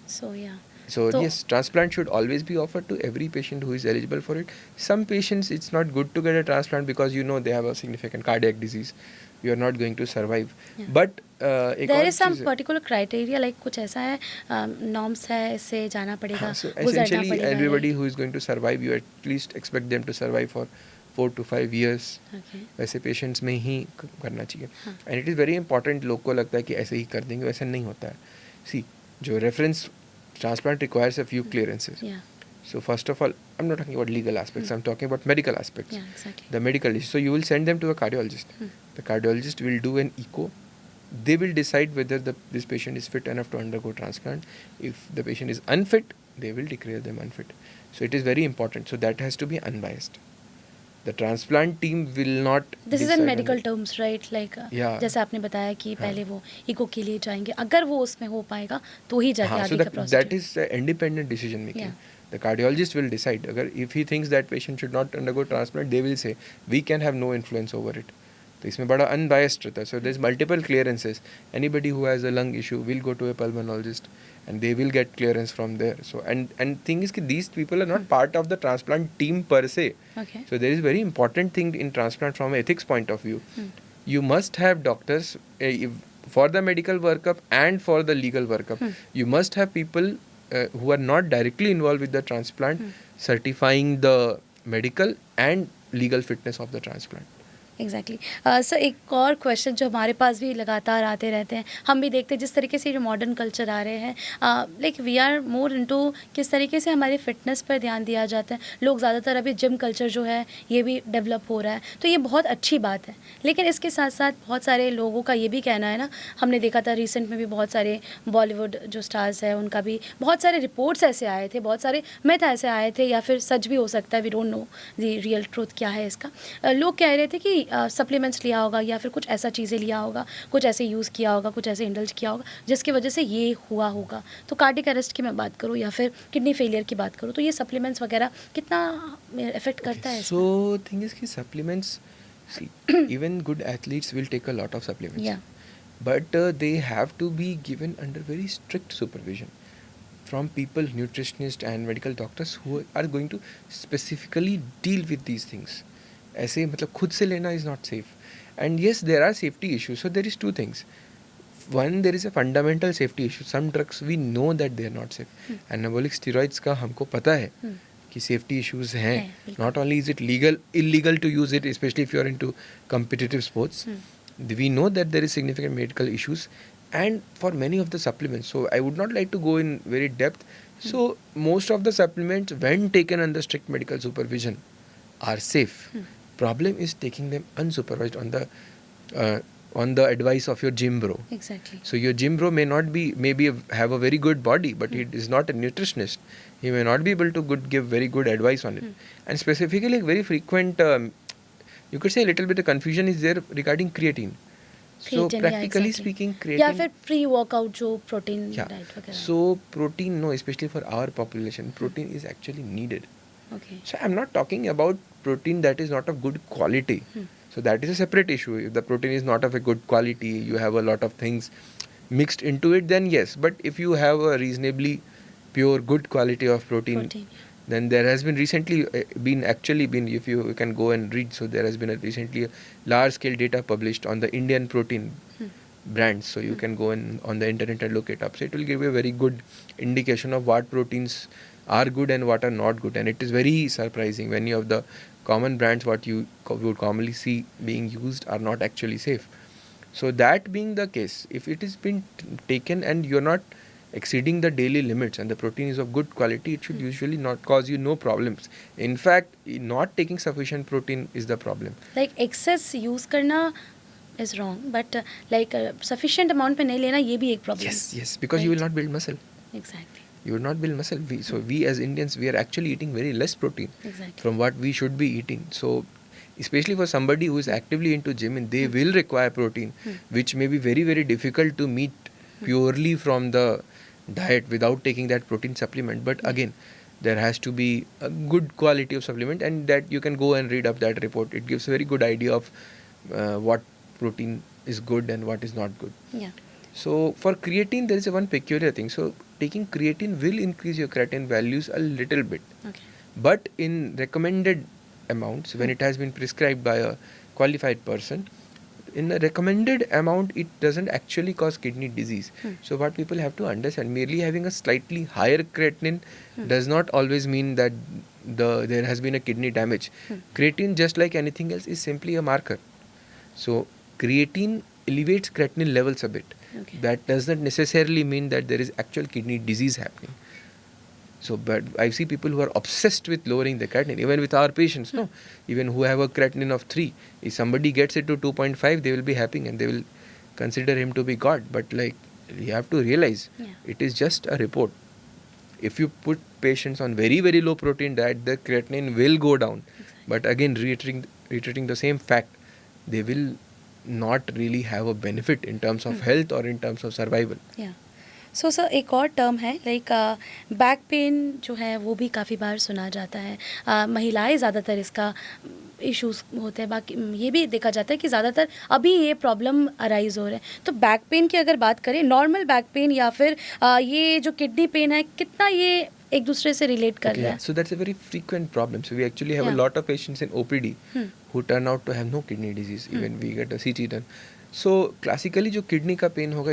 So yeah. So So- yes, transplant should always be offered to every patient who is eligible for it. Some patients it's not good to get a transplant because they have a significant cardiac disease. You are not going to survive. Yeah. But एक there और is some चीज़ है। Particular criteria, like कुछ ऐसा है, norms है, इससे जाना पड़ेगा, हाँ, so गुजरना essentially पड़ेगा, everybody right? who is going to survive, you at least expect them to survive for 4 to 5 years. Okay. वैसे पेशेंट्स में ही करना चाहिए. हाँ. And it is very important. लोग को लगता है कि ऐसे ही कर देंगे, वैसा नहीं होता है. सी जो reference transplant requires a few clearances. Yeah. So first of all, I'm not talking about legal aspects, I'm talking about medical aspects. Yeah, exactly. The medical issue. So you will send them to a cardiologist. The cardiologist will do an echo. They will decide whether this patient is fit enough to undergo transplant. If the patient is unfit, they will declare them unfit. So it is very important. So that has to be unbiased. The transplant team will not this is decide in on medical it. Terms, right? Like Yeah. जैसे आपने बताया कि हाँ. पहले वो eco के लिए जाएंगे, अगर वो उसमें हो पाएगा तो ही जाके हाँ, so आगे का that procedure. is independent decision making. Yeah. The cardiologist will decide. अगर if he thinks that patient should not undergo transplant, they will say we can have no influence over it. तो इसमें बड़ा unbiased रहता है. So there's multiple clearances. Anybody who has a lung issue will go to a pulmonologist, and they will get clearance from there. So and thing is that these people are not part of the transplant team per se. Okay. So there is very important thing in transplant from an ethics point of view. You must have doctors for the medical workup and for the legal workup. You must have people who are not directly involved with the transplant certifying the medical and legal fitness of the transplant. Exactly. Sir एक और question जो हमारे पास भी लगातार आते रहते हैं, हम भी देखते हैं जिस तरीके से जो मॉडर्न कल्चर आ रहे हैं, like we are more into किस तरीके से हमारी फिटनेस पर ध्यान दिया जाता है. लोग ज़्यादातर अभी जिम कल्चर जो है ये भी डेवलप हो रहा है, तो ये बहुत अच्छी बात है. लेकिन इसके साथ साथ बहुत सारे लोगों का ये भी कहना है ना, हमने देखा था रिसेंट में भी बहुत सारे बॉलीवुड जो स्टार्स हैं उनका भी बहुत सारे रिपोर्ट्स ऐसे आए थे, बहुत सारे मिथ ऐसे आए थे, या फिर सच भी हो सकता है, we don't know the real truth क्या है इसका. लोग कह रहे थे कि सप्लीमेंट्स लिया होगा या फिर कुछ ऐसा चीज़ें लिया होगा, कुछ ऐसे यूज़ किया होगा, कुछ ऐसे इंडल्ज किया होगा जिसकी वजह से ये हुआ होगा. तो कार्डियक अरेस्ट की मैं बात करूँ या फिर किडनी फेलियर की बात करूँ, तो ये सप्लीमेंट्स वगैरह कितना इफेक्ट करता है? So thing is कि supplements, see, even good athletes will take a lot of supplements. Yeah. But they have to be given under very strict supervision from people, nutritionists and medical doctors who are going to specifically deal with these things. ऐसे मतलब खुद से लेना is not safe. And yes, there are safety issues. So there is two things. One, there is a fundamental safety issue. Some drugs we know that they are not safe. Anabolic steroids का हमको पता है कि safety issues हैं. Not only is it illegal to use it, especially if you are into competitive sports. We know that there is significant medical issues, and for many of the supplements. So I would not like to go in very depth. So most of the supplements, when taken under strict medical supervision, are safe. Problem is taking them unsupervised on the advice of your gym bro. Exactly. So your gym bro may not be, maybe have a very good body, but he is not a nutritionist. He may not be able to give very good advice on it. And specifically, very frequent, you could say a little bit of confusion is there regarding creatine. So Creatine, practically exactly. speaking, creatine. या फिर pre workout जो protein Yeah. Diet वगैरह. So protein, no, especially for our population, protein is actually needed. Okay. So I'm not talking about protein that is not of good quality. So that is a separate issue. If the protein is not of a good quality, you have a lot of things mixed into it, then yes. But if you have a reasonably pure, good quality of protein, then there has been recently been, if you can go and read, so there has been recently a large scale data published on the Indian protein brands. So you can go on the internet and look it up. So it will give you a very good indication of what proteins are good and what are not good. And it is very surprising, many of the common brands what you would commonly see being used are not actually safe. So that being the case, if it is been taken and you're not exceeding the daily limits and the protein is of good quality, it should usually not cause you no problems. In fact, not taking sufficient protein is the problem. Like excess use करना is wrong, but sufficient amount पे नहीं लेना ये भी एक problem. Yes, because you will not build muscle. Exactly. You will not build muscle. We as Indians, we are actually eating very less protein from what we should be eating. So especially for somebody who is actively into gym, and they will require protein, which may be very, very difficult to meet purely from the diet without taking that protein supplement. But again, there has to be a good quality of supplement, and that you can go and read up that report. It gives a very good idea of what protein is good and what is not good. Yeah. So for creatine, there is one peculiar thing. So taking creatine will increase your creatine values a little bit. Okay. But in recommended amounts, when it has been prescribed by a qualified person, in the recommended amount, it doesn't actually cause kidney disease. So what people have to understand, merely having a slightly higher creatinine does not always mean that there has been a kidney damage. Creatine, just like anything else, is simply a marker. So creatine elevates creatinine levels a bit. Okay. That does not necessarily mean that there is actual kidney disease happening. So, but I see people who are obsessed with lowering the creatinine, even with our patients, no, even who have a creatinine of 3. If somebody gets it to 2.5, they will be happy and they will consider him to be God. But like, you have to realize, it is just a report. If you put patients on very, very low protein diet, the creatinine will go down. But again, reiterating the same fact, they will not really have a benefit in terms of health or in terms of survival. Yeah. So sir एक और term है back pain जो है वो भी काफ़ी बार सुना जाता है. महिलाएं ज़्यादातर इसका इश्यूज होते हैं. बाकी ये भी देखा जाता है कि ज़्यादातर अभी ये प्रॉब्लम अराइज हो रहे हैं. तो बैक पेन की अगर बात करें, नॉर्मल बैक पेन या फिर ये जो किडनी पेन है, कितना ये एक दूसरे से रिलेट कर रहा है? So that's a very frequent problem. So we actually have a lot of patients in OPD who turn out to have no kidney disease. Even we get a CT done. So classically जो kidney का pen होगा,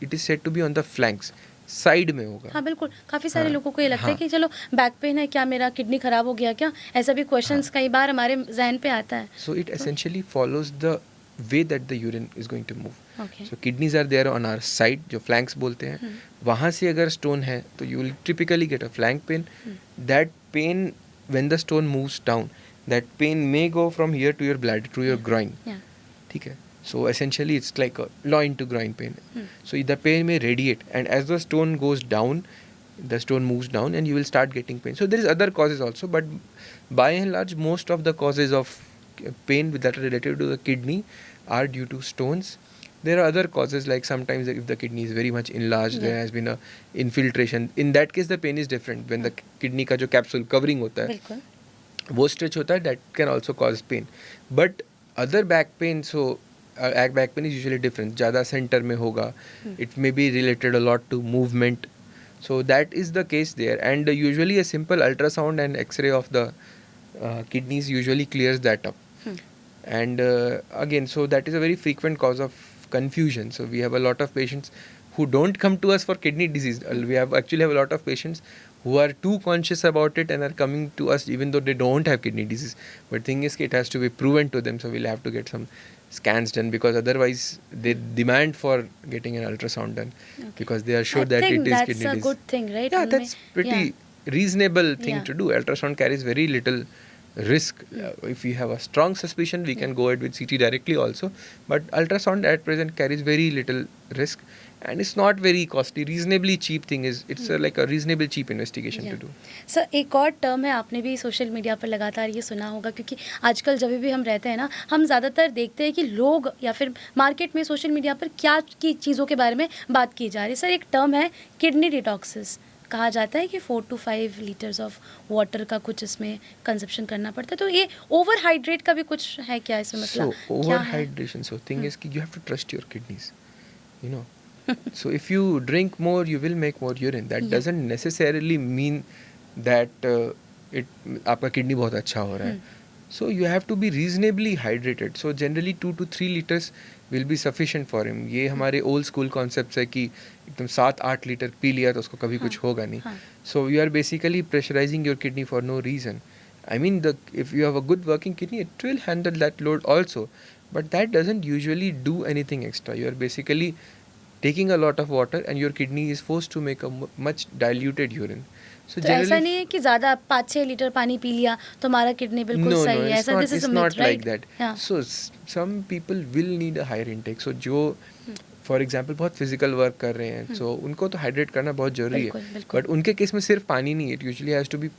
it is said to be on the flanks, side में होगा. हाँ बिल्कुल, काफ़ी सारे लोगों को ये लगता है कि चलो बैक पेन है, क्या मेरा किडनी खराब हो गया क्या, ऐसा भी क्वेश्चंस कई बार हमारे जहन पे आता है. So it essentially follows the way that the urine is going to move. Okay. So kidneys are there on our side, जो flanks बोलते हैं. वहाँ से अगर stone है तो you will typically get a flank pain. That pain, when the stone moves down, that pain may go from here to your bladder, to your groin. ठीक है. So essentially it's like a loin to groin pain. So the pain may radiate, and as the stone goes down, the stone moves down and you will start getting pain. So there is other causes also, but by and large most of the causes of pain that are related to the kidney are due to stones. There are other causes, like sometimes if the kidney is very much enlarged, there has been a infiltration. In that case the pain is different. When the kidney का जो capsule covering होता है वो stretch होता है, that can also cause pain. But other back pain, so back pain is usually different. ज़्यादा center में होगा. It may be related a lot to movement. So that is the case there. And usually a simple ultrasound and X-ray of the kidneys usually clears that up. And again, so that is a very frequent cause of confusion. So we have a lot of patients who don't come to us for kidney disease. We actually have a lot of patients who are too conscious about it and are coming to us even though they don't have kidney disease. But thing is, it has to be proven to them. So we'll have to get some scans done, because otherwise they demand for getting an ultrasound done, because they are sure that it is kidney disease. I think that's a good thing, right? Yeah, that's pretty reasonable thing to do. Ultrasound carries very little risk. If we have a strong suspicion, we can go ahead with CT directly also, but ultrasound at present carries very little risk, and it's not very costly. Reasonably cheap thing is, it's like a reasonable cheap investigation to do. Sir एक और term है, आपने भी social media पर लगातार ये सुना होगा, क्योंकि आजकल जब भी हम रहते हैं ना, हम ज़्यादातर देखते हैं कि लोग या फिर मार्केट में सोशल मीडिया पर क्या की चीज़ों के बारे में बात की जा रही है. सर एक टर्म है किडनी डिटॉक्सिस. कहा जाता है कि 4 to 5 लीटर्स ऑफ वाटर का कुछ इसमें कंजप्शन करना पड़ता है, तो ये ओवर हाइड्रेट का भी कुछ है क्या इसमें मसला? So क्या है? overhydration. So thing is कि you have to trust your kidneys. You know. So if you drink more, you will make more urine. That Yeah. doesn't necessarily mean that आपका किडनी बहुत अच्छा हो रहा है. So you have to be reasonably hydrated. So generally 2 to 3 liters will be sufficient for him. ये हमारे old school concepts है कि एकदम 7-8 लीटर पी लिया तो उसको कभी कुछ होगा नहीं. So you are basically pressurizing your kidney for no reason. I mean, if you have a good working kidney, it will handle that load also. But that doesn't usually do anything extra. You are basically taking a lot of water and your kidney is forced to make a much diluted urine. So तो ऐसा नहीं है कि ज़्यादा 5-6 litre पानी P लिया तो हमारा किडनी बिल्कुल no, सही no, है, it's ऐसा not, this is it's a not myth, like right? that. Yeah. So some people will need a higher intake. So जो फॉर एग्जाम्पल बहुत फिजिकल वर्क कर रहे हैं, सो उनको तो हाइड्रेट करना बहुत जरूरी है. बिल्कुल. बट उनके केस में सिर्फ पानी नहीं, it usually has to be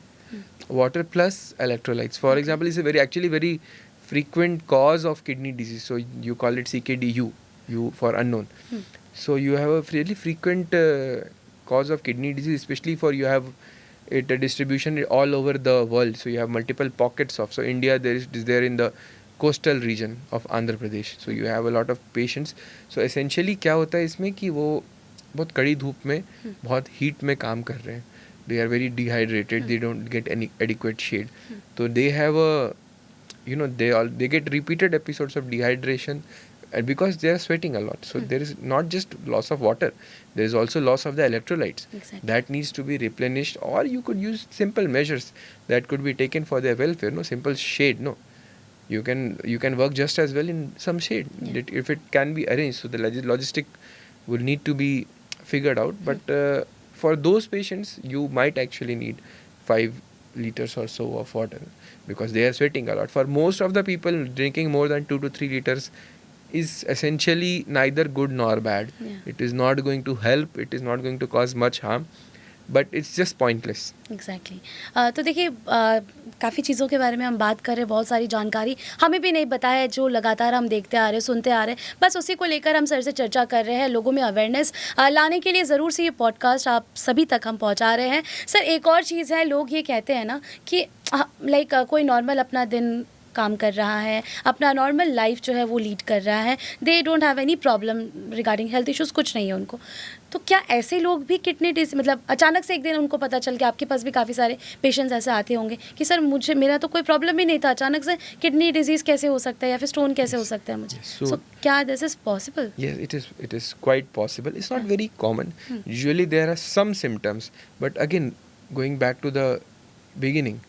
water plus electrolytes. For example, it's a very frequent cause of kidney disease. So you call it CKD-U, U for unknown. So you have a really frequent cause of kidney disease, especially for you have it a distribution all over the world. So you have multiple pockets of. So India is there in the coastal region of Andhra Pradesh. So you have a lot of patients. So essentially क्या होता है इसमें कि वो बहुत कड़ी धूप में बहुत हीट में काम कर रहे हैं. They are very dehydrated. They don't get any adequate shade. So they have they get repeated episodes of dehydration, and because they are sweating a lot. So there is not just loss of water, there is also loss of the electrolytes. Exactly. That needs to be replenished, or you could use simple measures that could be taken for their welfare. No, simple shade. No, you can work just as well in some shade. Yeah. If it can be arranged. So the logistic will need to be figured out. But for those patients, you might actually need 5 liters or so of water because they are sweating a lot. For most of the people, drinking more than 2 to 3 liters is essentially neither good nor bad. Yeah. It is not going to help. It is not going to cause much harm. But it's just pointless. Exactly. तो देखिए काफ़ी चीज़ों के बारे में हम बात कर रहे हैं, बहुत सारी जानकारी हमें भी नहीं बताया है, जो लगातार हम देखते आ रहे हैं, सुनते आ रहे हैं, बस उसी को लेकर हम सर से चर्चा कर रहे हैं. लोगों में अवेयरनेस लाने के लिए ज़रूर से ये पॉडकास्ट आप सभी तक हम पहुंचा रहे हैं. सर एक और चीज़ है, लोग ये कहते हैं ना कि लाइक कोई नॉर्मल अपना दिन काम कर रहा है, अपना नॉर्मल लाइफ जो है वो लीड कर रहा है, they don't have any problem regarding health issues, कुछ नहीं है उनको. तो क्या ऐसे लोग भी किडनी डिजीज, मतलब अचानक से एक दिन उनको पता चल के, आपके पास भी काफ़ी सारे पेशेंट्स ऐसे आते होंगे कि सर मेरा तो कोई प्रॉब्लम ही नहीं था, अचानक से किडनी डिजीज़ कैसे हो सकता है या फिर स्टोन कैसे हो सकता है मुझे? सो क्या this is possible? Yes, it is quite possible. It's not very common. Usually there are some symptoms, but again going back to the beginning,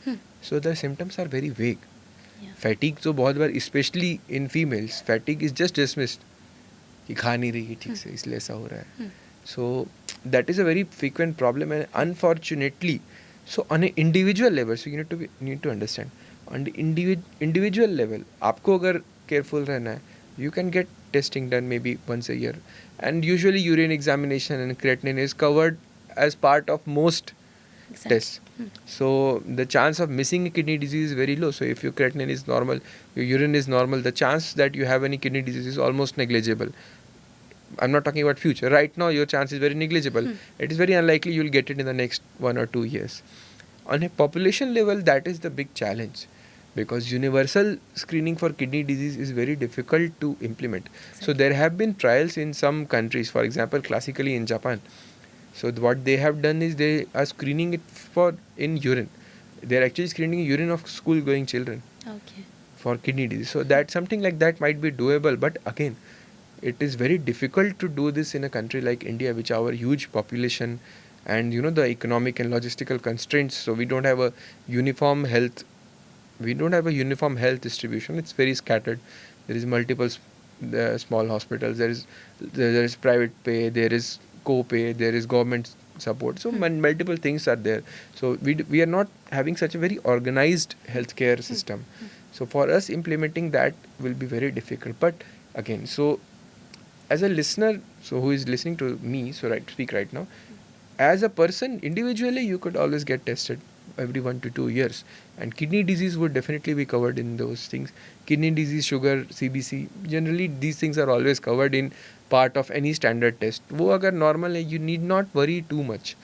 so the symptoms are very vague. Fatigue तो बहुत बार, specially in females, fatigue is just dismissed कि खा नहीं रही है ठीक से इसलिए ऐसा हो रहा है. So that is a very frequent problem and unfortunately so on a individual level, so you need to understand on the individual level आपको अगर केयरफुल रहना है, you can get testing done maybe once a year, and usually urine examination and creatinine is covered as part of most tests. So the chance of missing a kidney disease is very low. So if your creatinine is normal, your urine is normal, the chance that you have any kidney disease is almost negligible. I'm not talking about future. Right now your chance is very negligible. It is very unlikely you'll get it in the next 1 or 2 years. On a population level, that is the big challenge, because universal screening for kidney disease is very difficult to implement. Exactly. So there have been trials in some countries, for example classically in Japan. So what they have done is they are screening it in urine. They are actually screening urine of school going children for kidney disease. So that something like that might be doable, but again it is very difficult to do this in a country like India, which our huge population and the economic and logistical constraints. So we don't have a uniform health distribution. It's very scattered. There is multiple small hospitals, there is private pay, there is co-pay, there is government support. So multiple things are there. So we are not having such a very organized healthcare system. So for us implementing that will be very difficult. But again, so as a listener, so who is listening to me, so speak right now, as a person individually, you could always get tested every 1 to 2 years, and kidney disease would definitely be covered in those things. Kidney disease, sugar, CBC, generally these things are always covered in part of any standard test. वो अगर normal है, you need not worry too much.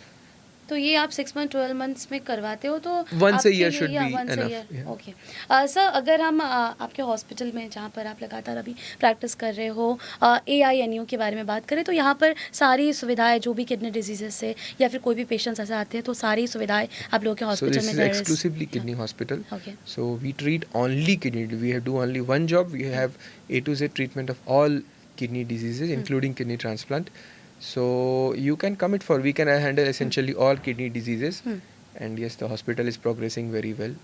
तो ये आप 6 month 12 months में करवाते हो तो Once a आपके year लिए should या be once a enough, year, yeah. Okay. Sir अगर हम आपके हॉस्पिटल में जहाँ पर आप लगातार अभी प्रैक्टिस कर रहे हो AINU के बारे में बात करें तो यहाँ पर सारी सुविधाएं जो भी किडनी डिजीजेस से या फिर कोई भी पेशेंट्स ऐसे आते हैं तो सारी सुविधाएं आप लोगों के So हॉस्पिटल this में is there is? exclusively kidney hospital. Okay. So we treat only kidney. We do only one job. We have A to Z treatment of all kidney diseases, including kidney transplant. So you can come it for. We can handle essentially all kidney diseases. And yes, the hospital is progressing very well.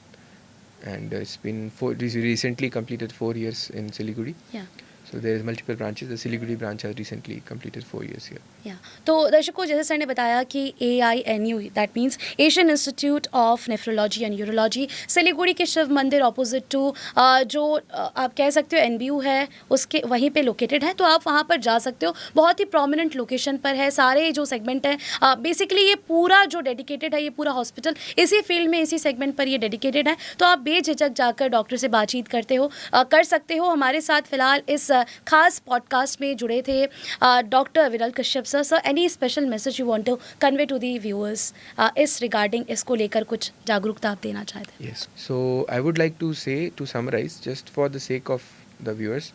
And it's been recently completed 4 years in Siliguri. Yeah. So there is multiple branches. The Siliguri branch has recently completed 4 years here. या तो दर्शकों जैसे sir ने बताया कि AINU that means Asian institute of nephrology and urology Siliguri के शिव मंदिर opposite to जो आप कह सकते हो NBU है उसके वहीं पे लोकेटेड है, तो आप वहाँ पर जा सकते हो। बहुत ही प्रोमिनेंट लोकेशन पर है। सारे जो सेगमेंट है बेसिकली ये पूरा जो डेडिकेटेड है, ये पूरा हॉस्पिटल इसी फील्ड में इसी सेगमेंट पर ये डेडिकेटेड है। तो आप बेझिझक जाकर डॉक्टर से बातचीत कर सकते हो। हमारे साथ फिलहाल इस खास पॉडकास्ट में जुड़े थे doctor Viral Kashyap sir. Sir any special message you want to convey to the viewers इस रिगार्डिंग, इसको लेकर कुछ जागरूकता आप देना चाहते हैं? Yes. So I would like to say, to summarize, just for the sake of the viewers.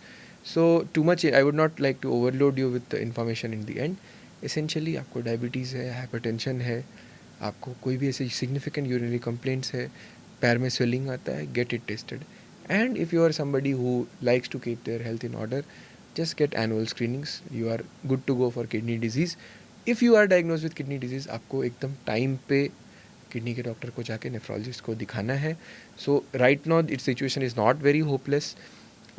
So too much, I would not like to overload you with the information in the end. Essentially, आपको diabetes है, hypertension है, आपको कोई भी ऐसी significant urinary complaints है, पैर में स्वेलिंग आता है, get it tested. And if you are somebody who likes to keep their health in order, just get annual screenings. You are good to go for kidney disease. If you are diagnosed with kidney disease, आपको एकदम time पे kidney के doctor को जाके nephrologist को दिखाना है. So right now it's situation is not very hopeless.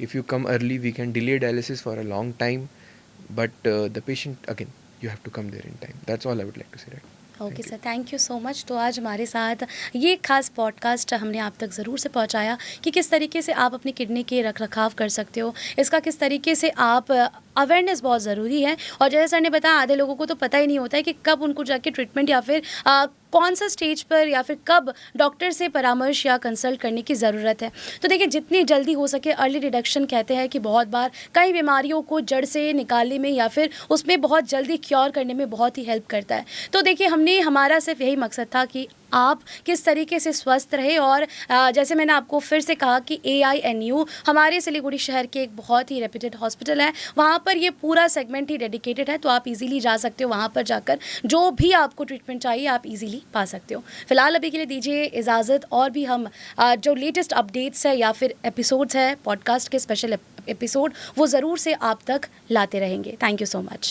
If you come early we can delay dialysis for a long time, but the patient again you have to come there in time. That's all I would like to say. Right. Okay sir, thank you so much. तो आज हमारे साथ ये खास podcast हमने आप तक ज़रूर से पहुंचाया कि किस तरीके से आप अपनी किडनी के रखरखाव कर सकते हो, इसका किस तरीके से आप अवेयरनेस बहुत ज़रूरी है। और जैसे सर ने बताया आधे लोगों को तो पता ही नहीं होता है कि कब उनको जाके ट्रीटमेंट या फिर कौन सा स्टेज पर या फिर कब डॉक्टर से परामर्श या कंसल्ट करने की ज़रूरत है। तो देखिए जितनी जल्दी हो सके अर्ली डिटेक्शन कहते हैं कि बहुत बार कई बीमारियों को जड़ से निकालने में या फिर उसमें बहुत जल्दी क्योर करने में बहुत ही हेल्प करता है। तो देखिए हमारा सिर्फ यही मकसद था कि आप किस तरीके से स्वस्थ रहे। और जैसे मैंने आपको फिर से कहा कि AINU हमारे सिलीगुड़ी शहर के एक बहुत ही रेप्यूटेड हॉस्पिटल है, वहाँ पर ये पूरा सेगमेंट ही डेडिकेटेड है। तो आप इजीली जा सकते हो, वहाँ पर जाकर जो भी आपको ट्रीटमेंट चाहिए आप इजीली पा सकते हो। फिलहाल अभी के लिए दीजिए इजाज़त, और भी हम जो लेटेस्ट अपडेट्स है या फिर एपिसोड्स है पॉडकास्ट के स्पेशल एपिसोड वो ज़रूर से आप तक लाते रहेंगे। Thank you so much.